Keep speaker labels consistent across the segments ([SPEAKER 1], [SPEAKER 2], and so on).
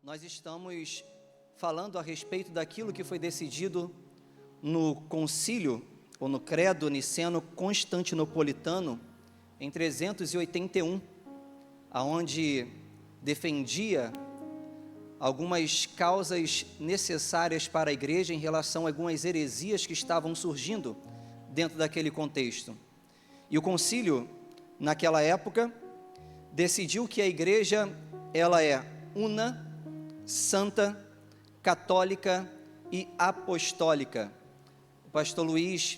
[SPEAKER 1] Nós estamos falando a respeito daquilo que foi decidido no concílio, ou no credo niceno-constantinopolitano, em 381, aonde defendia algumas causas necessárias para a igreja em relação a algumas heresias que estavam surgindo dentro daquele contexto. E o concílio, naquela época, decidiu que a igreja, ela é una, santa, católica e apostólica. O pastor Luiz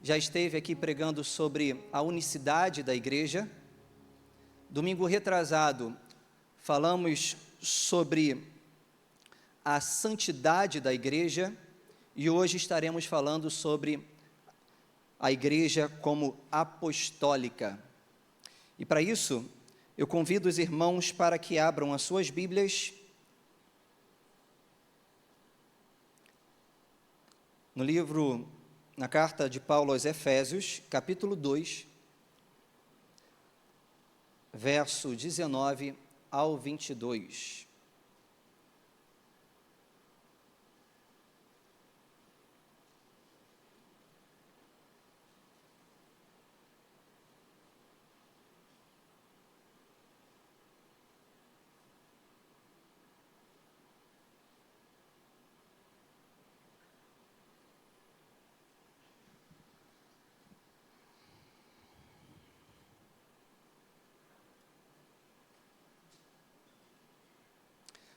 [SPEAKER 1] já esteve aqui pregando sobre a unicidade da igreja. Domingo retrasado, falamos sobre a santidade da igreja e hoje estaremos falando sobre a igreja como apostólica. E para isso, eu convido os irmãos para que abram as suas Bíblias na carta de Paulo aos Efésios, capítulo 2, verso 19 ao 22.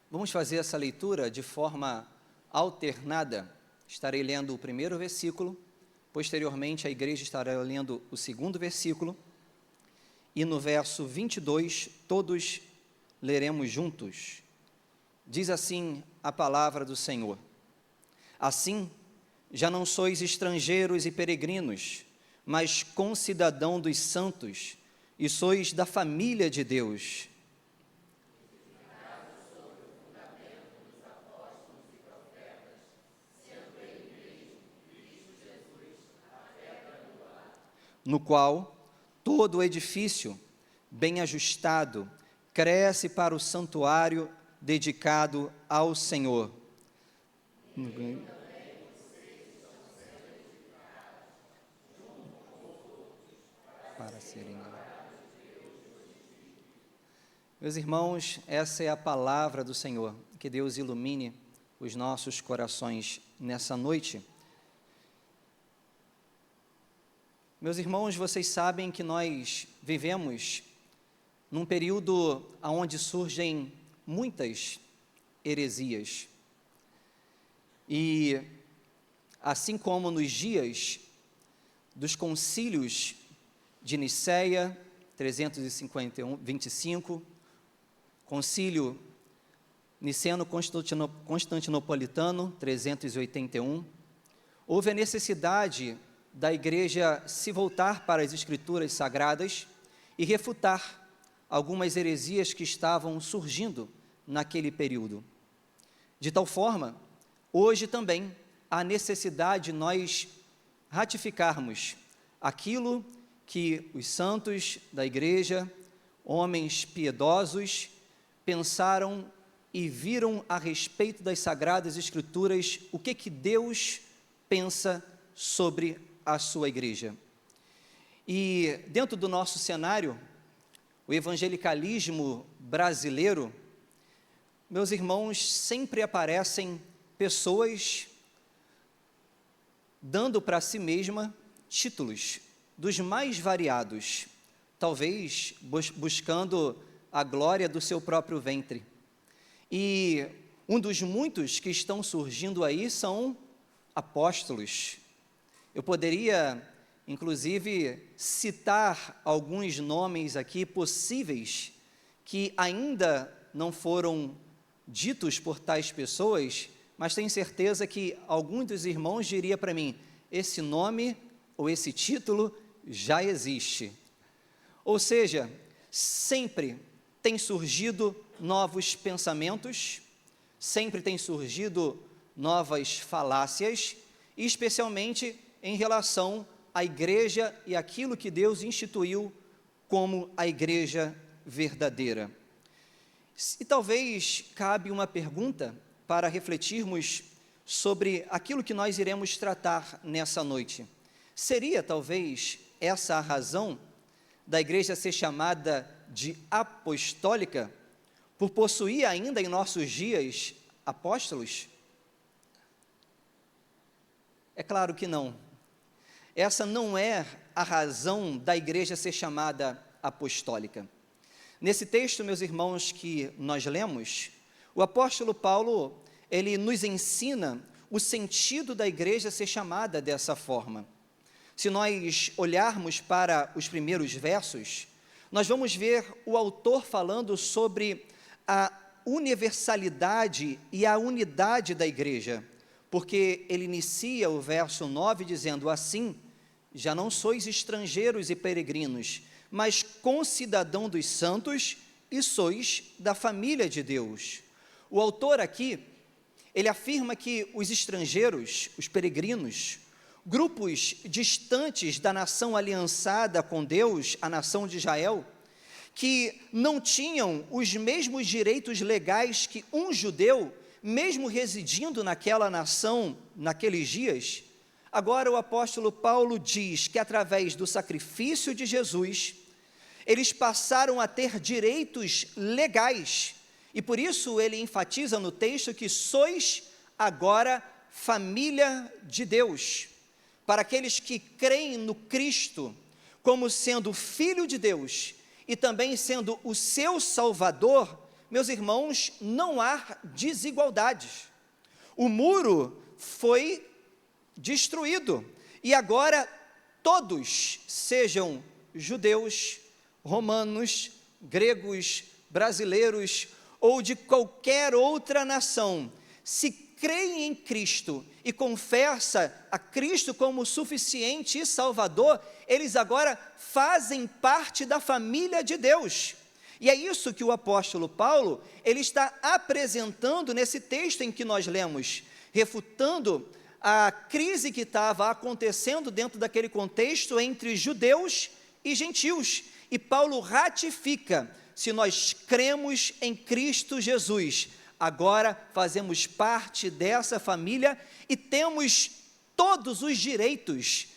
[SPEAKER 1] Vamos fazer essa leitura de forma alternada. Estarei lendo o primeiro versículo, posteriormente a igreja estará lendo o segundo versículo, e no verso 22, todos leremos juntos. Diz assim a palavra do Senhor: assim, já não sois estrangeiros e peregrinos, mas concidadão dos santos, e sois da família de Deus, no qual todo o edifício, bem ajustado, cresce para o santuário dedicado ao Senhor. Para serem. Meus irmãos, essa é a palavra do Senhor. Que Deus ilumine os nossos corações nessa noite. Meus irmãos, vocês sabem que nós vivemos num período onde surgem muitas heresias. E assim como nos dias dos concílios de Nicéia, 325, concílio niceno-constantinopolitano, 381, houve a necessidade da igreja se voltar para as escrituras sagradas e refutar algumas heresias que estavam surgindo naquele período. De tal forma, hoje também há necessidade de nós ratificarmos aquilo que os santos da igreja, homens piedosos, pensaram e viram a respeito das sagradas escrituras, o que Deus pensa sobre a sua igreja. E dentro do nosso cenário, o evangelicalismo brasileiro, meus irmãos, sempre aparecem pessoas dando para si mesma títulos dos mais variados, talvez buscando a glória do seu próprio ventre. E um dos muitos que estão surgindo aí são apóstolos. Eu poderia, inclusive, citar alguns nomes aqui possíveis que ainda não foram ditos por tais pessoas, mas tenho certeza que alguns dos irmãos diria para mim: esse nome ou esse título já existe. Ou seja, sempre tem surgido novos pensamentos, sempre tem surgido novas falácias, e especialmente em relação à igreja e aquilo que Deus instituiu como a igreja verdadeira. E talvez cabe uma pergunta para refletirmos sobre aquilo que nós iremos tratar nessa noite. Seria talvez essa a razão da igreja ser chamada de apostólica, por possuir ainda em nossos dias apóstolos? É claro que não. Essa não é a razão da igreja ser chamada apostólica. Nesse texto, meus irmãos, que nós lemos, o apóstolo Paulo, ele nos ensina o sentido da igreja ser chamada dessa forma. Se nós olharmos para os primeiros versos, nós vamos ver o autor falando sobre a universalidade e a unidade da igreja, porque ele inicia o verso 9 dizendo assim: já não sois estrangeiros e peregrinos, mas concidadão dos santos e sois da família de Deus. O autor aqui, ele afirma que os estrangeiros, os peregrinos, grupos distantes da nação aliançada com Deus, a nação de Israel, que não tinham os mesmos direitos legais que um judeu, mesmo residindo naquela nação, naqueles dias. Agora o apóstolo Paulo diz que através do sacrifício de Jesus, eles passaram a ter direitos legais, e por isso ele enfatiza no texto que sois agora família de Deus. Para aqueles que creem no Cristo como sendo Filho de Deus e também sendo o seu Salvador, meus irmãos, não há desigualdades. O muro foi destruído e agora todos, sejam judeus, romanos, gregos, brasileiros ou de qualquer outra nação, se creem em Cristo e confessa a Cristo como suficiente e Salvador, eles agora fazem parte da família de Deus. E é isso que o apóstolo Paulo, ele está apresentando nesse texto em que nós lemos, refutando a crise que estava acontecendo dentro daquele contexto entre judeus e gentios. E Paulo ratifica: se nós cremos em Cristo Jesus, agora fazemos parte dessa família e temos todos os direitos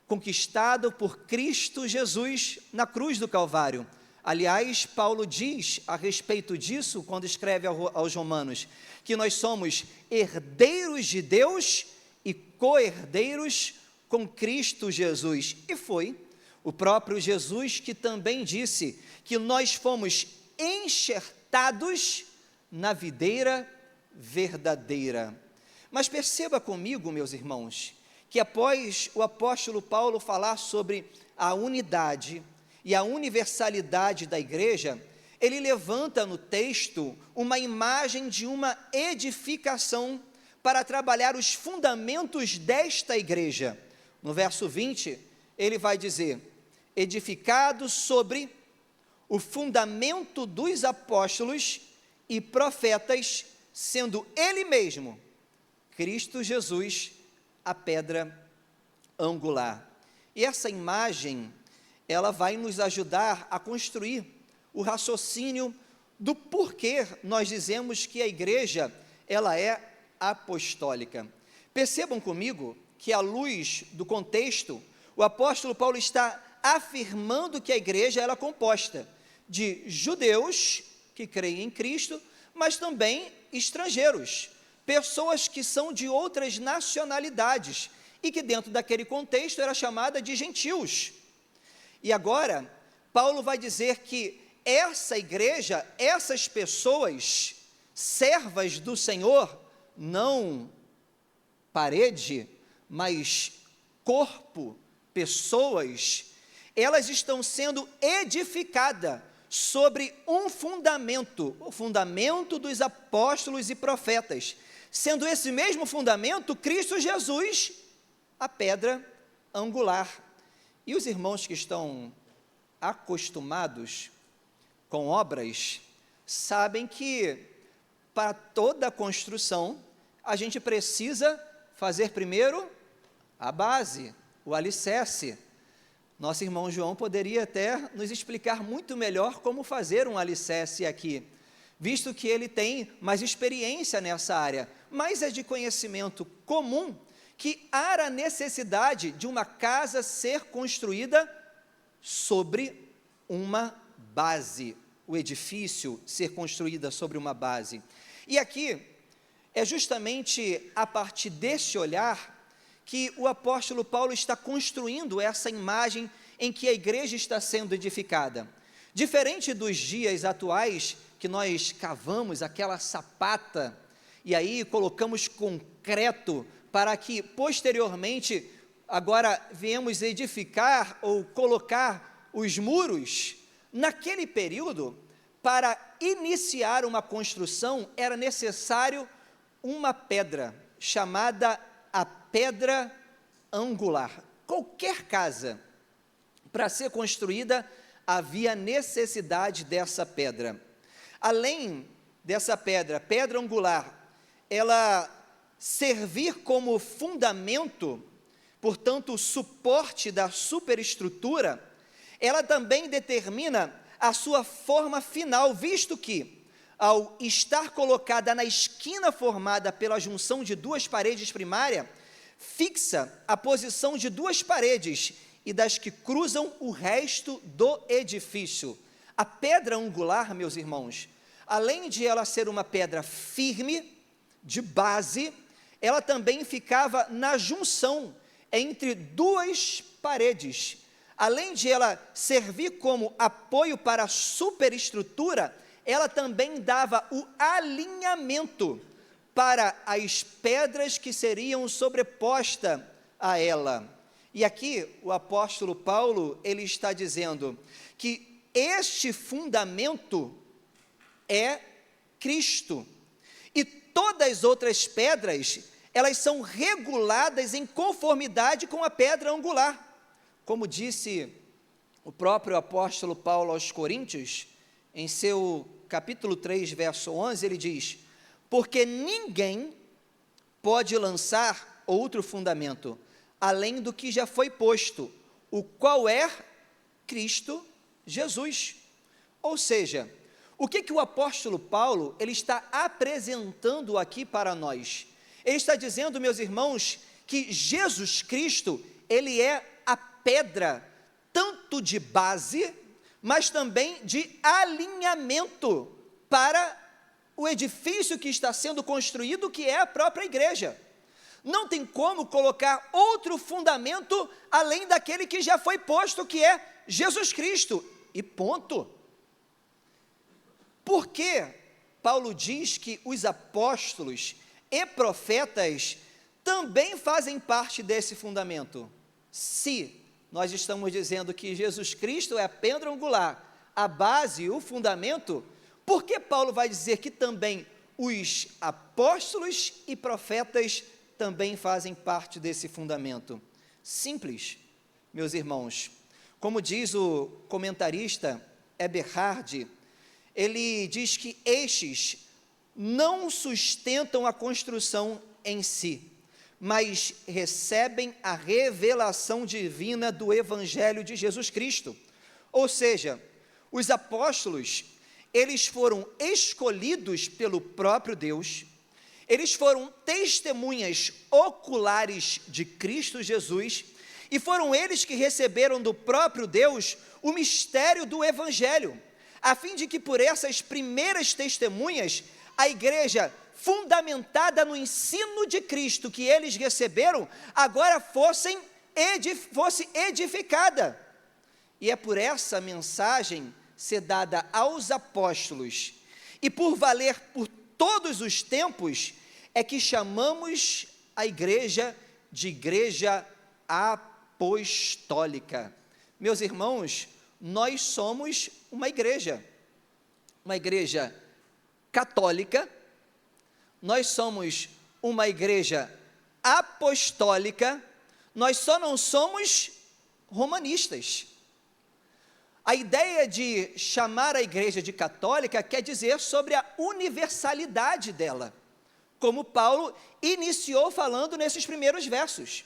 [SPEAKER 1] conquistados por Cristo Jesus na cruz do Calvário. Aliás, Paulo diz a respeito disso, quando escreve aos Romanos, que nós somos herdeiros de Deus e co-herdeiros com Cristo Jesus. E foi o próprio Jesus que também disse que nós fomos enxertados na videira verdadeira. Mas perceba comigo, meus irmãos, que após o apóstolo Paulo falar sobre a unidade e a universalidade da igreja, ele levanta no texto uma imagem de uma edificação para trabalhar os fundamentos desta igreja. No verso 20, ele vai dizer: edificado sobre o fundamento dos apóstolos e profetas, sendo ele mesmo, Cristo Jesus, a pedra angular. E essa imagem, ela vai nos ajudar a construir o raciocínio do porquê nós dizemos que a igreja, ela é apostólica. Percebam comigo que, à luz do contexto, o apóstolo Paulo está afirmando que a igreja ela é composta de judeus que creem em Cristo, mas também estrangeiros, pessoas que são de outras nacionalidades e que dentro daquele contexto era chamada de gentios. E agora, Paulo vai dizer que essa igreja, essas pessoas, servas do Senhor, não parede, mas corpo, pessoas, elas estão sendo edificadas sobre um fundamento, o fundamento dos apóstolos e profetas, sendo esse mesmo fundamento Cristo Jesus, a pedra angular. E os irmãos que estão acostumados com obras, sabem que para toda a construção, a gente precisa fazer primeiro a base, o alicerce. Nosso irmão João poderia até nos explicar muito melhor como fazer um alicerce aqui. visto que ele tem mais experiência nessa área, mas é de conhecimento comum que há a necessidade de uma casa ser construída sobre uma base, o edifício ser construída sobre uma base. E aqui é justamente a partir desse olhar que o apóstolo Paulo está construindo essa imagem em que a igreja está sendo edificada. Diferente dos dias atuais, que nós cavamos aquela sapata e aí colocamos concreto para que posteriormente agora viemos edificar ou colocar os muros, naquele período, para iniciar uma construção era necessário uma pedra chamada a pedra angular. Qualquer casa, para ser construída, havia necessidade dessa pedra. Além dessa pedra, pedra angular, ela servir como fundamento, portanto, o suporte da superestrutura, ela também determina a sua forma final, visto que, ao estar colocada na esquina formada pela junção de duas paredes primárias, fixa a posição de duas paredes e das que cruzam o resto do edifício. A pedra angular, meus irmãos, além de ela ser uma pedra firme, de base, ela também ficava na junção entre duas paredes. Além de ela servir como apoio para a superestrutura, ela também dava o alinhamento para as pedras que seriam sobrepostas a ela. E aqui o apóstolo Paulo, ele está dizendo que este fundamento é Cristo. E todas as outras pedras, elas são reguladas em conformidade com a pedra angular. Como disse o próprio apóstolo Paulo aos Coríntios, em seu capítulo 3, verso 11, ele diz: porque ninguém pode lançar outro fundamento, além do que já foi posto, o qual é Cristo Jesus. Ou seja, o que o apóstolo Paulo, ele está apresentando aqui para nós? Ele está dizendo, meus irmãos, que Jesus Cristo, ele é a pedra, tanto de base, mas também de alinhamento para o edifício que está sendo construído, que é a própria igreja. Não tem como colocar outro fundamento além daquele que já foi posto, que é Jesus Cristo, e ponto. Por que Paulo diz que os apóstolos e profetas também fazem parte desse fundamento? Se nós estamos dizendo que Jesus Cristo é a pedra angular, a base, o fundamento, por que Paulo vai dizer que também os apóstolos e profetas também fazem parte desse fundamento? Simples, meus irmãos. Como diz o comentarista Eberhard, ele diz que estes não sustentam a construção em si, mas recebem a revelação divina do Evangelho de Jesus Cristo. Ou seja, os apóstolos, eles foram escolhidos pelo próprio Deus, eles foram testemunhas oculares de Cristo Jesus, e foram eles que receberam do próprio Deus o mistério do Evangelho, a fim de que por essas primeiras testemunhas, a igreja, fundamentada no ensino de Cristo que eles receberam, agora fosse edificada. E é por essa mensagem ser dada aos apóstolos, e por valer por todos os tempos, é que chamamos a igreja de igreja apostólica. Meus irmãos, nós somos uma igreja católica, nós somos uma igreja apostólica, nós só não somos romanistas. A ideia de chamar a igreja de católica quer dizer sobre a universalidade dela, como Paulo iniciou falando nesses primeiros versos.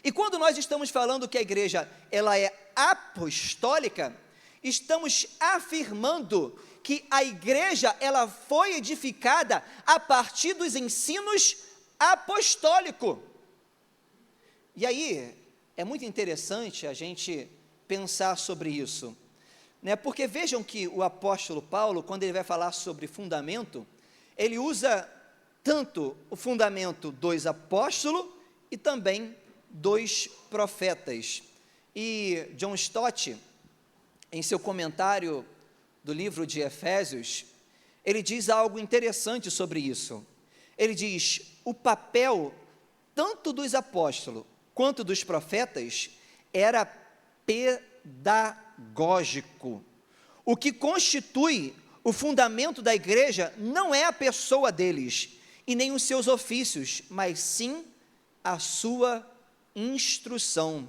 [SPEAKER 1] E quando nós estamos falando que a igreja ela é apostólica, estamos afirmando que a igreja ela foi edificada a partir dos ensinos apostólicos. E aí, é muito interessante a gente pensar sobre isso, né? Porque vejam que o apóstolo Paulo, quando ele vai falar sobre fundamento, ele usa tanto o fundamento dos apóstolos e também dos profetas. E John Stott, em seu comentário do livro de Efésios, ele diz algo interessante sobre isso. Ele diz: o papel tanto dos apóstolos quanto dos profetas era pedagógico. O que constitui o fundamento da igreja não é a pessoa deles e nem os seus ofícios, mas sim a sua instrução.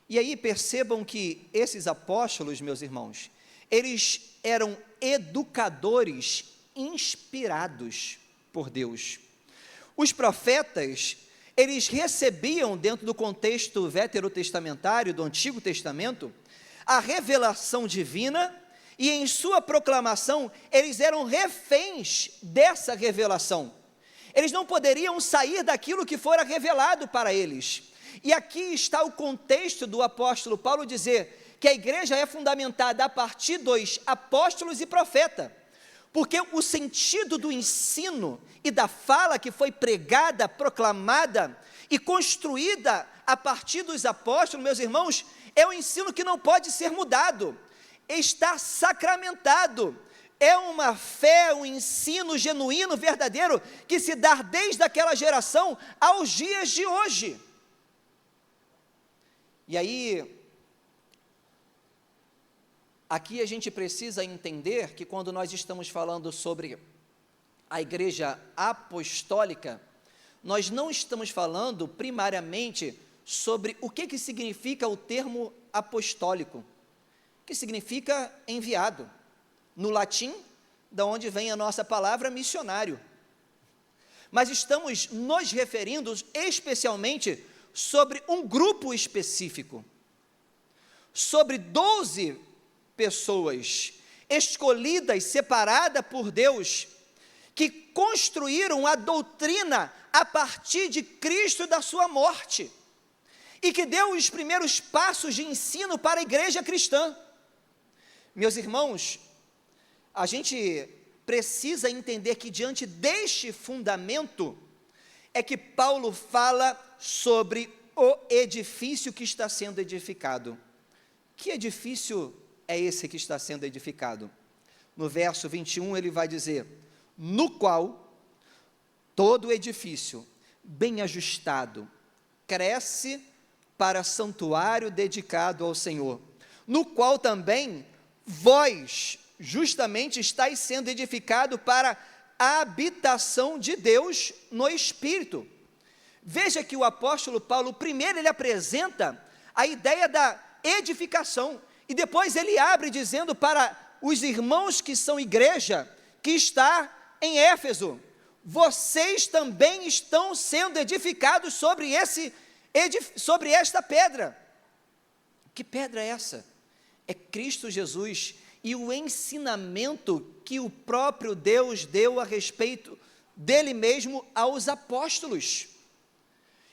[SPEAKER 1] E aí percebam que esses apóstolos, meus irmãos, eles eram educadores inspirados por Deus. Os profetas, eles recebiam, dentro do contexto veterotestamentário do Antigo Testamento, a revelação divina, e em sua proclamação, eles eram reféns dessa revelação. Eles não poderiam sair daquilo que fora revelado para eles. E aqui está o contexto do apóstolo Paulo dizer que a igreja é fundamentada a partir dos apóstolos e profeta, porque o sentido do ensino e da fala que foi pregada, proclamada e construída a partir dos apóstolos, meus irmãos, é um ensino que não pode ser mudado, está sacramentado, é uma fé, um ensino genuíno, verdadeiro, que se dá desde aquela geração aos dias de hoje. E aí, aqui a gente precisa entender que quando nós estamos falando sobre a igreja apostólica, nós não estamos falando primariamente sobre o que significa o termo apostólico, que significa enviado. No latim, da onde vem a nossa palavra missionário. Mas estamos nos referindo especialmente sobre um grupo específico, sobre 12 pessoas escolhidas, separadas por Deus, que construíram a doutrina a partir de Cristo e da sua morte, e que deu os primeiros passos de ensino para a igreja cristã. Meus irmãos, a gente precisa entender que diante deste fundamento é que Paulo fala sobre o edifício que está sendo edificado. Que edifício é esse que está sendo edificado? No verso 21 ele vai dizer: no qual todo edifício bem ajustado cresce para santuário dedicado ao Senhor, no qual também vós justamente estáis sendo edificado para a habitação de Deus no Espírito. Veja que o apóstolo Paulo, primeiro ele apresenta a ideia da edificação, e depois ele abre dizendo para os irmãos que são igreja, que está em Éfeso: vocês também estão sendo edificados sobre esta pedra. Que pedra é essa? É Cristo Jesus e o ensinamento que o próprio Deus deu a respeito dele mesmo aos apóstolos.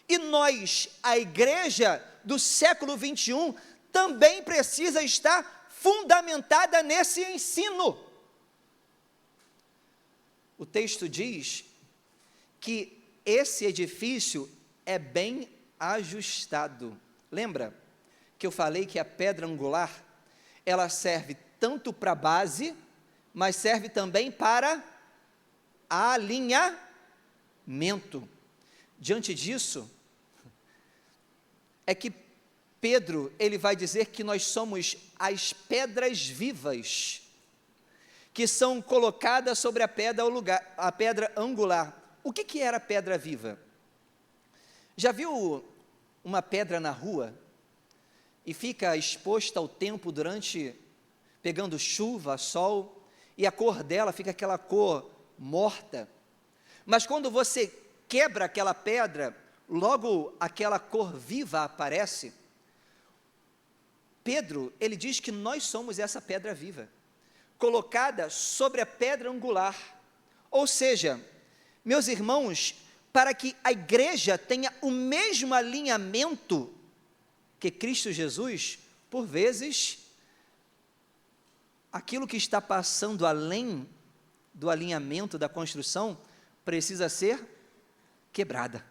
[SPEAKER 1] E nós, a igreja do século 21, também precisa estar fundamentada nesse ensino. O texto diz que esse edifício é bem ajustado. Lembra que eu falei que a pedra angular, ela serve tanto para a base, mas serve também para alinhamento. Diante disso, é que Pedro, ele vai dizer que nós somos as pedras vivas, que são colocadas sobre a pedra angular. O que era pedra viva? Já viu uma pedra na rua e fica exposta ao tempo pegando chuva, sol, e a cor dela fica aquela cor morta, mas quando você quebra aquela pedra, logo aquela cor viva aparece? Pedro, ele diz que nós somos essa pedra viva. colocada sobre a pedra angular. Ou seja, meus irmãos, para que a igreja tenha o mesmo alinhamento que Cristo Jesus, por vezes, aquilo que está passando além do alinhamento da construção precisa ser quebrada,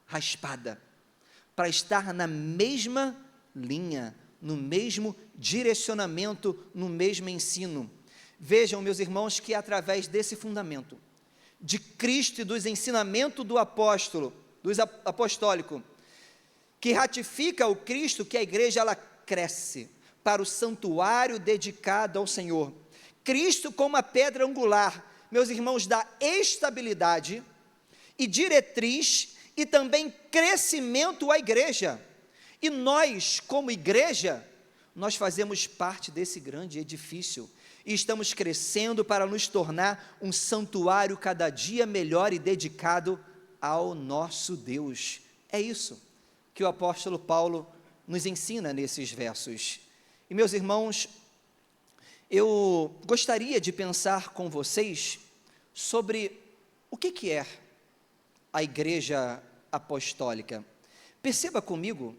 [SPEAKER 1] raspada, para estar na mesma linha, no mesmo direcionamento, no mesmo ensino. Vejam, meus irmãos, que através desse fundamento de Cristo e dos ensinamentos do apóstolo, apostólico, que ratifica o Cristo, que a igreja ela cresce para o santuário dedicado ao Senhor. Cristo como a pedra angular, meus irmãos, dá estabilidade e diretriz e também crescimento à igreja. E nós, como igreja, nós fazemos parte desse grande edifício e estamos crescendo para nos tornar um santuário cada dia melhor e dedicado ao nosso Deus. É isso que o apóstolo Paulo nos ensina nesses versos. E meus irmãos, eu gostaria de pensar com vocês sobre o que é a igreja apostólica. Perceba comigo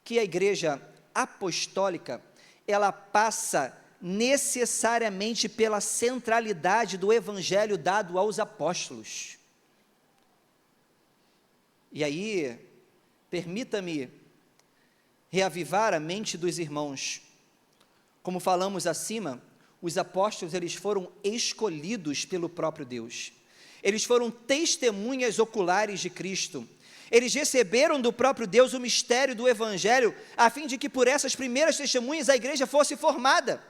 [SPEAKER 1] que a igreja apostólica, ela passa necessariamente pela centralidade do evangelho dado aos apóstolos. E aí, permita-me reavivar a mente dos irmãos. Como falamos acima, os apóstolos eles foram escolhidos pelo próprio Deus. Eles foram testemunhas oculares de Cristo. Eles receberam do próprio Deus o mistério do evangelho, a fim de que por essas primeiras testemunhas a igreja fosse formada.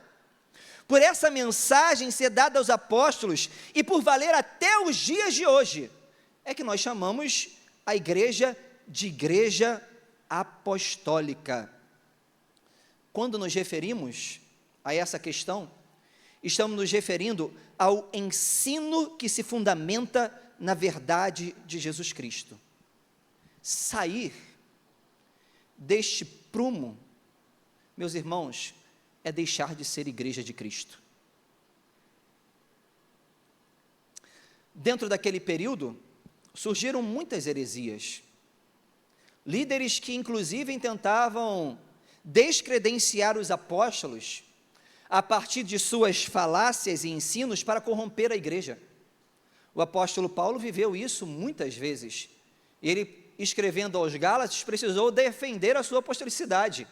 [SPEAKER 1] Por essa mensagem ser dada aos apóstolos e por valer até os dias de hoje, é que nós chamamos a igreja de igreja apostólica. Quando nos referimos a essa questão, estamos nos referindo ao ensino que se fundamenta na verdade de Jesus Cristo. Sair deste prumo, meus irmãos, é deixar de ser igreja de Cristo. Dentro daquele período, surgiram muitas heresias. Líderes que inclusive tentavam descredenciar os apóstolos a partir de suas falácias e ensinos para corromper a igreja. O apóstolo Paulo viveu isso muitas vezes. Ele, escrevendo aos Gálatas, precisou defender a sua apostolicidade.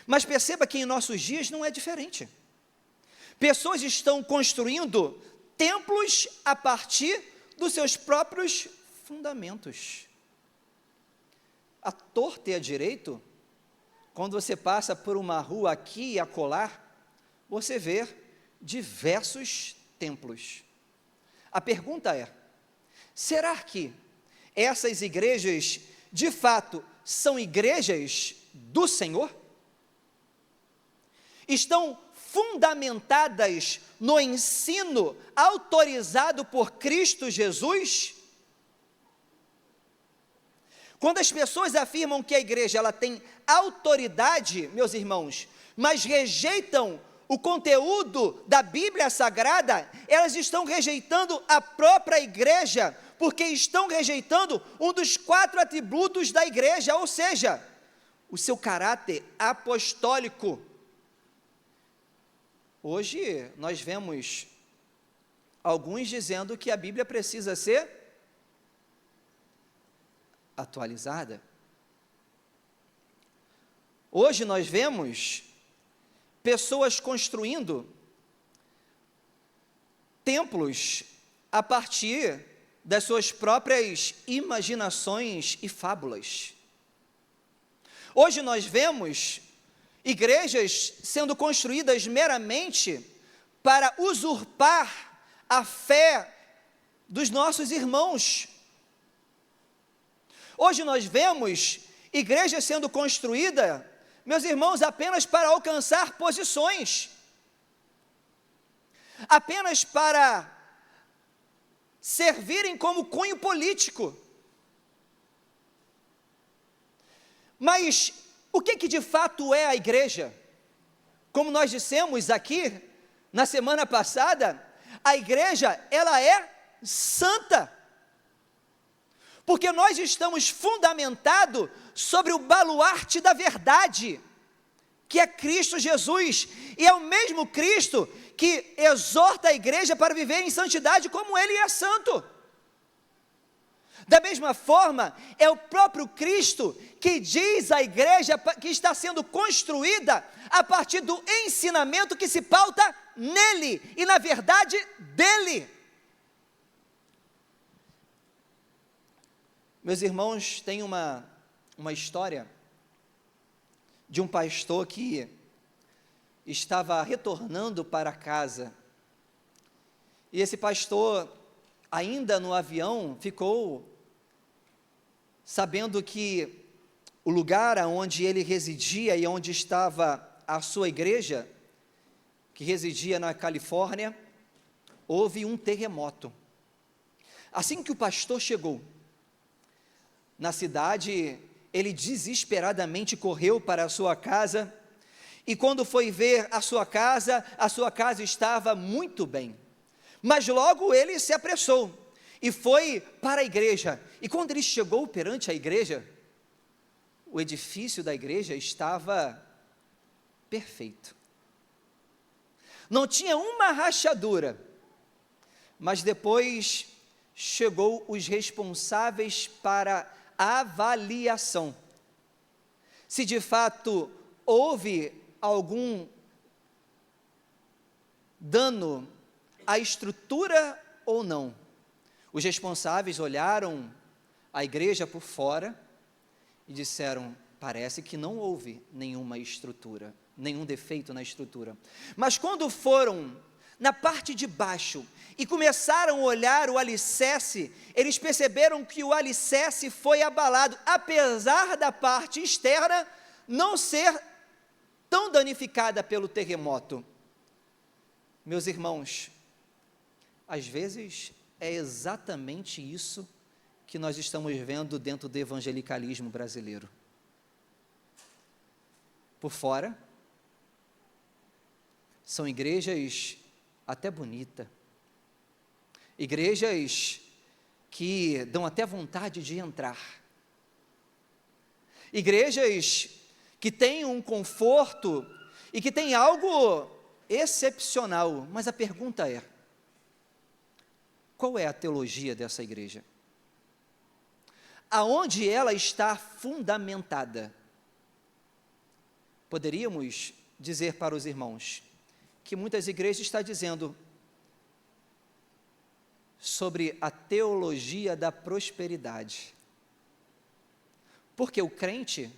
[SPEAKER 1] Mas perceba que em nossos dias não é diferente. Pessoas estão construindo templos a partir dos seus próprios fundamentos. À torta e à direito, quando você passa por uma rua aqui e acolá, você vê diversos templos. A pergunta é: será que essas igrejas, de fato, são igrejas do Senhor? Estão fundamentadas no ensino autorizado por Cristo Jesus? Quando as pessoas afirmam que a igreja ela tem autoridade, meus irmãos, mas rejeitam o conteúdo da Bíblia Sagrada, elas estão rejeitando a própria igreja, porque estão rejeitando um dos 4 atributos da igreja, ou seja, o seu caráter apostólico. Hoje nós vemos alguns dizendo que a Bíblia precisa ser atualizada. Hoje nós vemos pessoas construindo templos a partir das suas próprias imaginações e fábulas. Hoje nós vemos igrejas sendo construídas meramente para usurpar a fé dos nossos irmãos. Hoje nós vemos igrejas sendo construídas, meus irmãos, apenas para alcançar posições, apenas para servirem como cunho político. Mas o que de fato é a igreja? Como nós dissemos aqui, na semana passada, a igreja, ela é santa, porque nós estamos fundamentados sobre o baluarte da verdade, que é Cristo Jesus, e é o mesmo Cristo que exorta a igreja para viver em santidade como Ele é santo. Da mesma forma, é o próprio Cristo que diz à igreja que está sendo construída a partir do ensinamento que se pauta nele e na verdade dele. Meus irmãos, tem uma história de um pastor que estava retornando para casa, e esse pastor, ainda no avião, ficou sabendo que o lugar onde ele residia e onde estava a sua igreja, que residia na Califórnia, houve um terremoto. Assim que o pastor chegou na cidade, ele desesperadamente correu para a sua casa, e quando foi ver a sua casa estava muito bem, mas logo ele se apressou e foi para a igreja, e quando ele chegou perante a igreja, o edifício da igreja estava perfeito, não tinha uma rachadura, mas depois chegou os responsáveis para a avaliação, se de fato houve algum dano à estrutura ou não. Os responsáveis olharam a igreja por fora e disseram: parece que não houve nenhuma estrutura, nenhum defeito na estrutura. Mas quando foram na parte de baixo e começaram a olhar o alicerce, eles perceberam que o alicerce foi abalado, apesar da parte externa não ser tão danificada pelo terremoto. Meus irmãos, às vezes é exatamente isso que nós estamos vendo dentro do evangelicalismo brasileiro. Por fora, são igrejas até bonitas, igrejas que dão até vontade de entrar, igrejas que têm um conforto e que têm algo excepcional, mas a pergunta é: qual é a teologia dessa igreja? Aonde ela está fundamentada? Poderíamos dizer para os irmãos que muitas igrejas estão dizendo sobre a teologia da prosperidade, porque o crente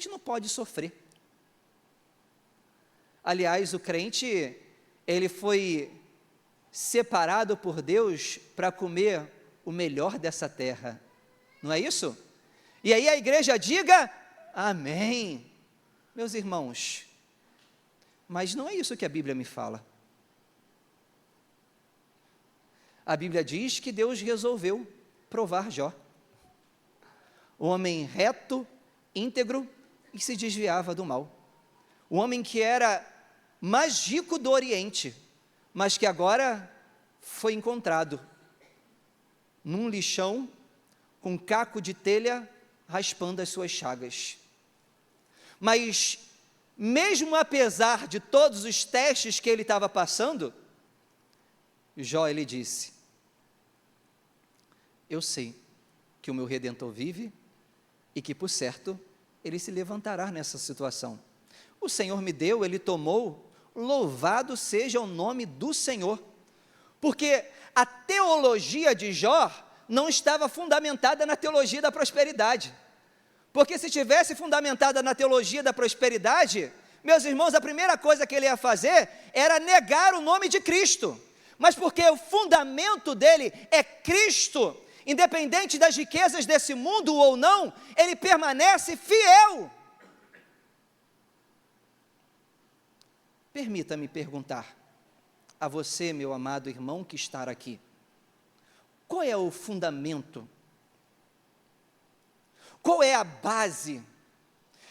[SPEAKER 1] não pode sofrer. Aliás, o crente, ele foi separado por Deus para comer o melhor dessa terra, não é isso? E aí a igreja diga amém. Meus irmãos, mas não é isso que a Bíblia me fala. A Bíblia diz que Deus resolveu provar Jó, o homem reto, íntegro e se desviava do mal, o homem que era mais rico do Oriente, mas que agora foi encontrado num lixão com caco de telha raspando as suas chagas. Mas mesmo apesar de todos os testes que ele estava passando, Jó, ele disse: eu sei que o meu Redentor vive e que, por certo, ele se levantará nessa situação. O Senhor me deu, ele tomou, louvado seja o nome do Senhor. Porque a teologia de Jó não estava fundamentada na teologia da prosperidade. Porque se tivesse fundamentada na teologia da prosperidade, meus irmãos, a primeira coisa que ele ia fazer era negar o nome de Cristo. Mas porque o fundamento dele é Cristo, independente das riquezas desse mundo ou não, ele permanece fiel. Permita-me perguntar a você, meu amado irmão que está aqui, qual é o fundamento? Qual é a base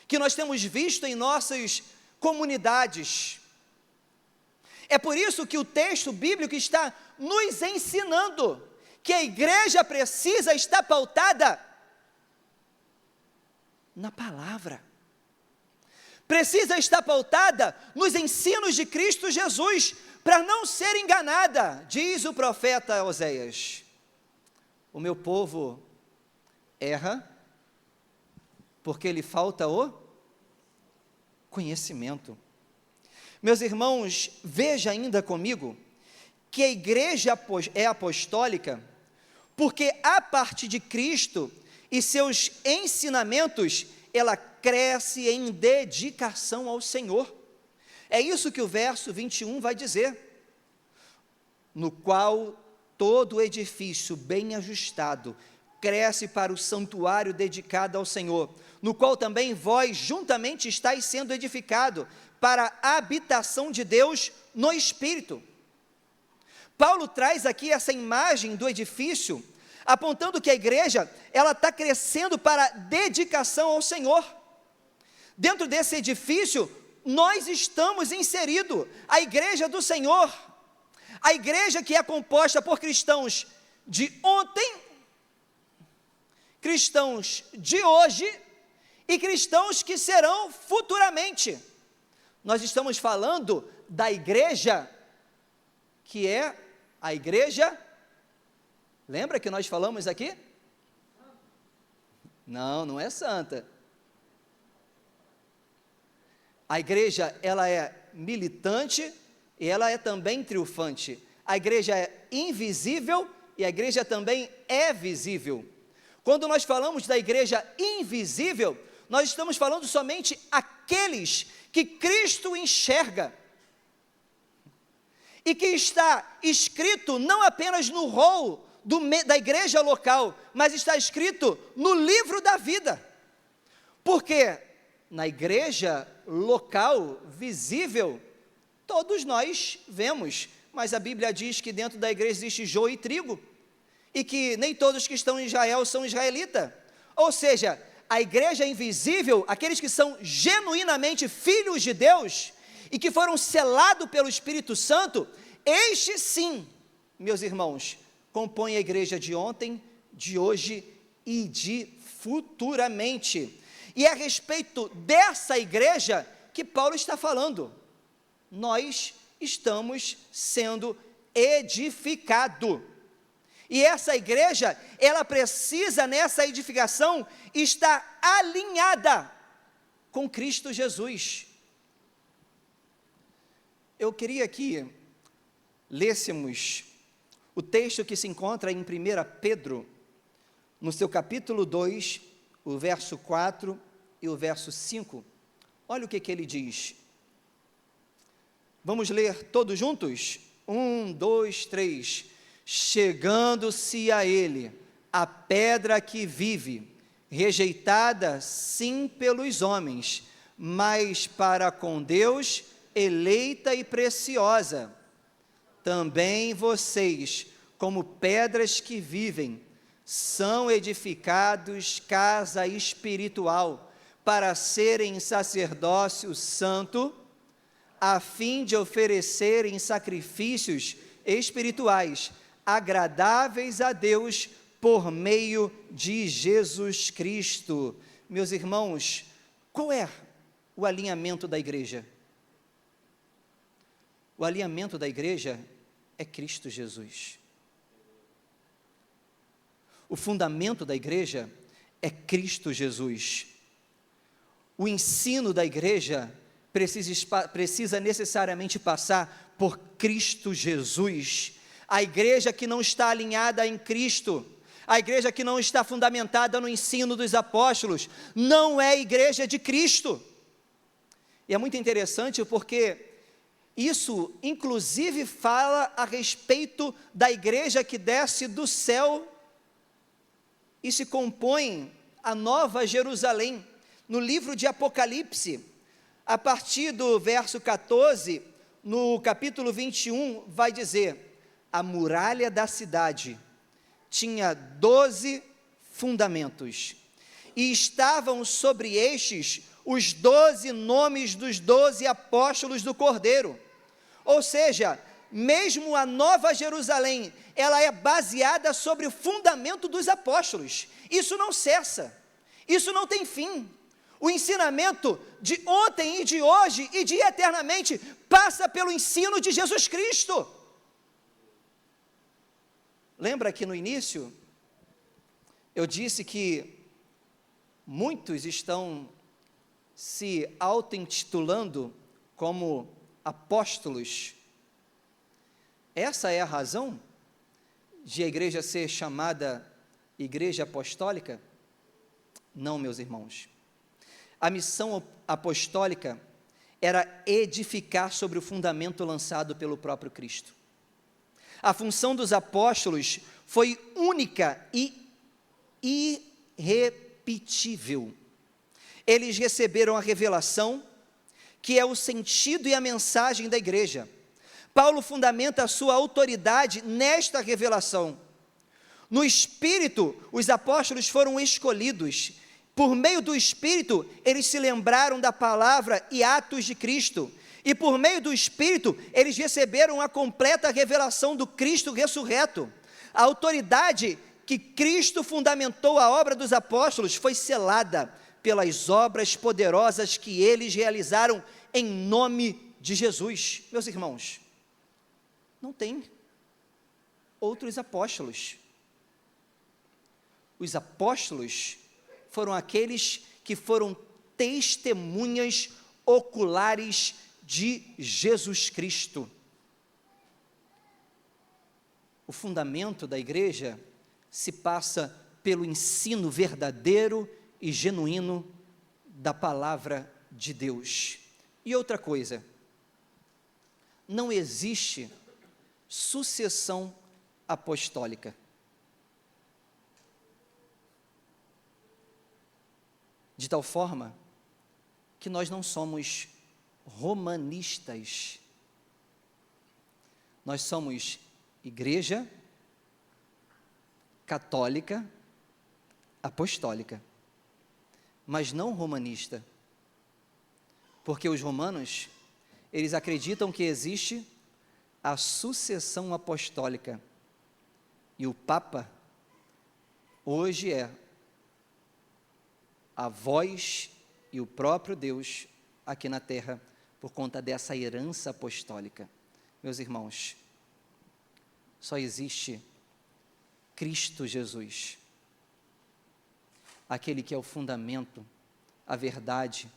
[SPEAKER 1] que nós temos visto em nossas comunidades? É por isso que o texto bíblico está nos ensinando que a igreja precisa estar pautada na palavra. Precisa estar pautada nos ensinos de Cristo Jesus, para não ser enganada. Diz o profeta Oséias: o meu povo erra porque lhe falta o conhecimento. Meus irmãos, veja ainda comigo que a igreja é apostólica porque a partir de Cristo e seus ensinamentos, ela cresce em dedicação ao Senhor. É isso que o verso 21 vai dizer: no qual todo edifício bem ajustado cresce para o santuário dedicado ao Senhor, no qual também vós juntamente estáis sendo edificado para a habitação de Deus no Espírito. Paulo traz aqui essa imagem do edifício, apontando que a igreja, ela está crescendo para dedicação ao Senhor. Dentro desse edifício, nós estamos inseridos, a igreja do Senhor, a igreja que é composta por cristãos de ontem, cristãos de hoje e cristãos que serão futuramente. Nós estamos falando da igreja que é a igreja, lembra que nós falamos aqui? Não, não é santa. A igreja, ela é militante e ela é também triunfante. A igreja é invisível e a igreja também é visível. Quando nós falamos da igreja invisível, nós estamos falando somente aqueles que Cristo enxerga e que está escrito não apenas no rol da igreja local, mas está escrito no livro da vida. Porque na igreja local, visível, todos nós vemos, mas a Bíblia diz que dentro da igreja existe joio e trigo, e que nem todos que estão em Israel são israelitas. Ou seja, a igreja invisível, aqueles que são genuinamente filhos de Deus, e que foram selados pelo Espírito Santo, estes sim, meus irmãos, compõem a igreja de ontem, de hoje e de futuramente. E é a respeito dessa igreja que Paulo está falando. Nós estamos sendo edificados. E essa igreja, ela precisa nessa edificação estar alinhada com Cristo Jesus. Eu queria que lêssemos o texto que se encontra em 1 Pedro, no seu capítulo 2, o verso 4 e o verso 5. Olha o que ele diz. Vamos ler todos juntos? 1, 2, 3. Chegando-se a ele, a pedra que vive, rejeitada sim pelos homens, mas para com Deus eleita e preciosa. Também vocês, como pedras que vivem, são edificados casa espiritual, para serem sacerdócio santo, a fim de oferecerem sacrifícios espirituais, agradáveis a Deus, por meio de Jesus Cristo. Meus irmãos, qual é o alinhamento da igreja? O alinhamento da igreja é Cristo Jesus. O fundamento da igreja é Cristo Jesus. O ensino da igreja precisa necessariamente passar por Cristo Jesus. A igreja que não está alinhada em Cristo, a igreja que não está fundamentada no ensino dos apóstolos, não é igreja de Cristo. E é muito interessante porque isso, inclusive, fala a respeito da igreja que desce do céu e se compõe a Nova Jerusalém. No livro de Apocalipse, a partir do verso 14, no capítulo 21, vai dizer: a muralha da cidade tinha 12 fundamentos, e estavam sobre estes os 12 nomes dos 12 apóstolos do Cordeiro. Ou seja, mesmo a Nova Jerusalém, ela é baseada sobre o fundamento dos apóstolos. Isso não cessa, isso não tem fim. O ensinamento de ontem e de hoje e de eternamente passa pelo ensino de Jesus Cristo. Lembra que no início eu disse que muitos estão se auto-intitulando como apóstolos. Essa é a razão de a igreja ser chamada igreja apostólica? Não, meus irmãos. A missão apostólica era edificar sobre o fundamento lançado pelo próprio Cristo. A função dos apóstolos foi única e irrepetível. Eles receberam a revelação, que é o sentido e a mensagem da igreja. Paulo fundamenta a sua autoridade nesta revelação. No Espírito, os apóstolos foram escolhidos. Por meio do Espírito, eles se lembraram da palavra e atos de Cristo. E por meio do Espírito, eles receberam a completa revelação do Cristo ressurreto. A autoridade que Cristo fundamentou a obra dos apóstolos foi selada pelas obras poderosas que eles realizaram em nome de Jesus. Meus irmãos, não tem outros apóstolos. Os apóstolos foram aqueles que foram testemunhas oculares de Jesus Cristo. O fundamento da igreja se passa pelo ensino verdadeiro e genuíno da palavra de Deus. E outra coisa, não existe sucessão apostólica. De tal forma que nós não somos romanistas. Nós somos igreja católica apostólica, mas não romanista. Porque os romanos, eles acreditam que existe a sucessão apostólica. E o Papa hoje é a voz e o próprio Deus aqui na terra, por conta dessa herança apostólica. Meus irmãos, só existe Cristo Jesus, aquele que é o fundamento, a verdade,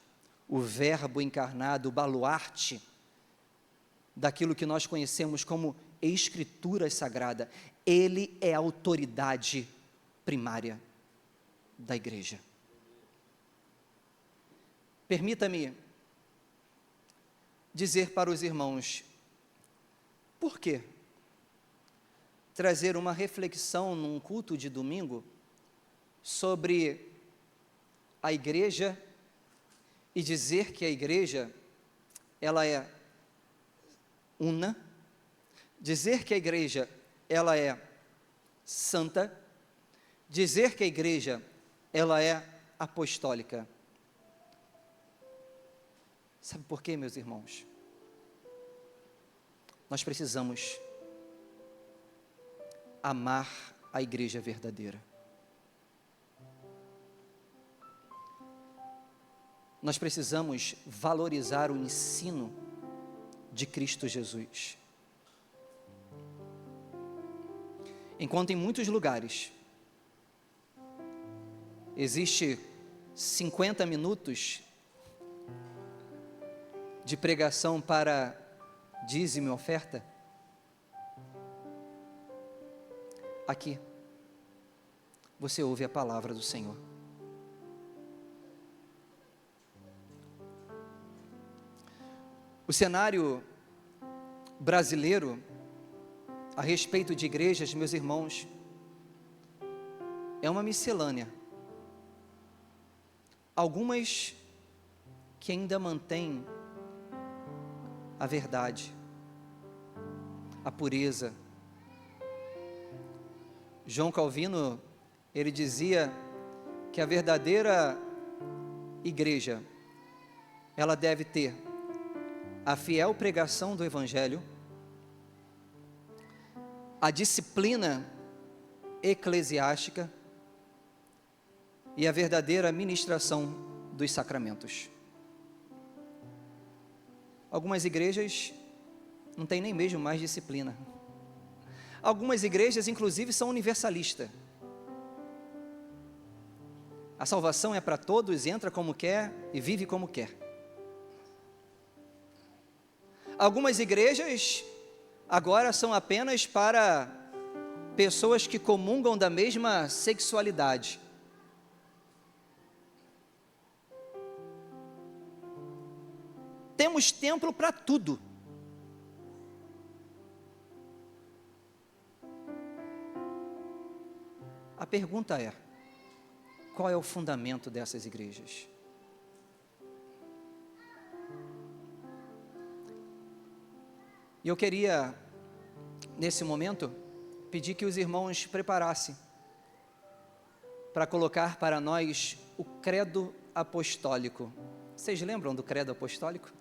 [SPEAKER 1] o verbo encarnado, o baluarte daquilo que nós conhecemos como Escritura Sagrada. Ele é a autoridade primária da igreja. Permita-me dizer para os irmãos, por que trazer uma reflexão num culto de domingo sobre a igreja e dizer que a igreja, ela é una, dizer que a igreja, ela é santa, dizer que a igreja, ela é apostólica. Sabe por quê, meus irmãos? Nós precisamos amar a igreja verdadeira. Nós precisamos valorizar o ensino de Cristo Jesus. Enquanto em muitos lugares existe 50 minutos de pregação para dízimo e oferta, aqui você ouve a palavra do Senhor. O cenário brasileiro a respeito de igrejas, meus irmãos, é uma miscelânea. Algumas que ainda mantêm a verdade, a pureza. João Calvino, ele dizia que a verdadeira igreja, ela deve ter a fiel pregação do Evangelho, a disciplina eclesiástica e a verdadeira ministração dos sacramentos. Algumas igrejas não têm nem mesmo mais disciplina. Algumas igrejas, inclusive, são universalistas. A salvação é para todos, entra como quer e vive como quer. Algumas igrejas agora são apenas para pessoas que comungam da mesma sexualidade. Temos templo para tudo. A pergunta é: qual é o fundamento dessas igrejas? E eu queria, nesse momento, pedir que os irmãos preparassem para colocar para nós o credo apostólico. Vocês lembram do credo apostólico?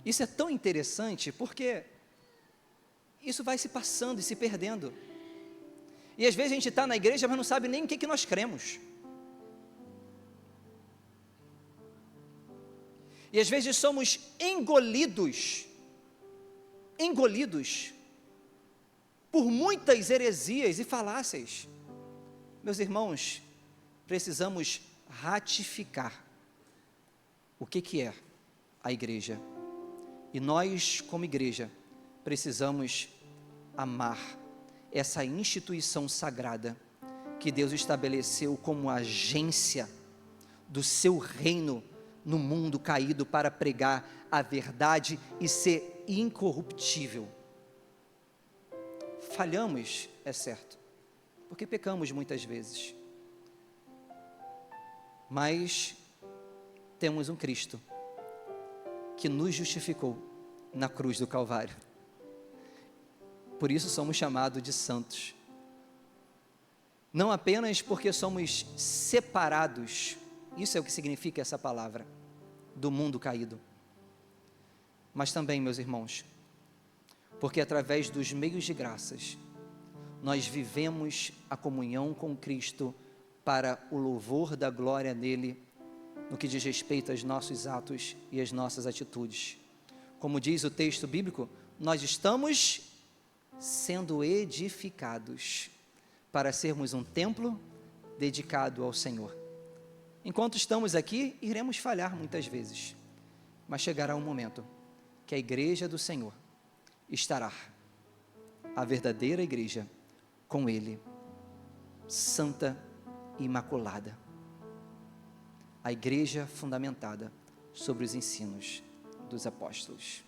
[SPEAKER 1] Isso é tão interessante porque isso vai se passando e se perdendo. E às vezes a gente está na igreja, mas não sabe nem o que nós cremos. E às vezes somos engolidos por muitas heresias e falácias. Meus irmãos, precisamos ratificar o que é a igreja. E nós, como igreja, precisamos amar essa instituição sagrada que Deus estabeleceu como agência do seu reino no mundo caído para pregar a verdade e ser incorruptível. Falhamos, é certo, porque pecamos muitas vezes, mas temos um Cristo que nos justificou na cruz do Calvário. Por isso somos chamados de santos. Não apenas porque somos separados, isso é o que significa essa palavra, do mundo caído. Mas também, meus irmãos, porque através dos meios de graças, nós vivemos a comunhão com Cristo para o louvor da glória nele, no que diz respeito aos nossos atos e às nossas atitudes. Como diz o texto bíblico, nós estamos sendo edificados para sermos um templo dedicado ao Senhor. Enquanto estamos aqui, iremos falhar muitas vezes, mas chegará um momento que a igreja do Senhor estará, a verdadeira igreja, com Ele, santa e imaculada. A igreja fundamentada sobre os ensinos dos apóstolos.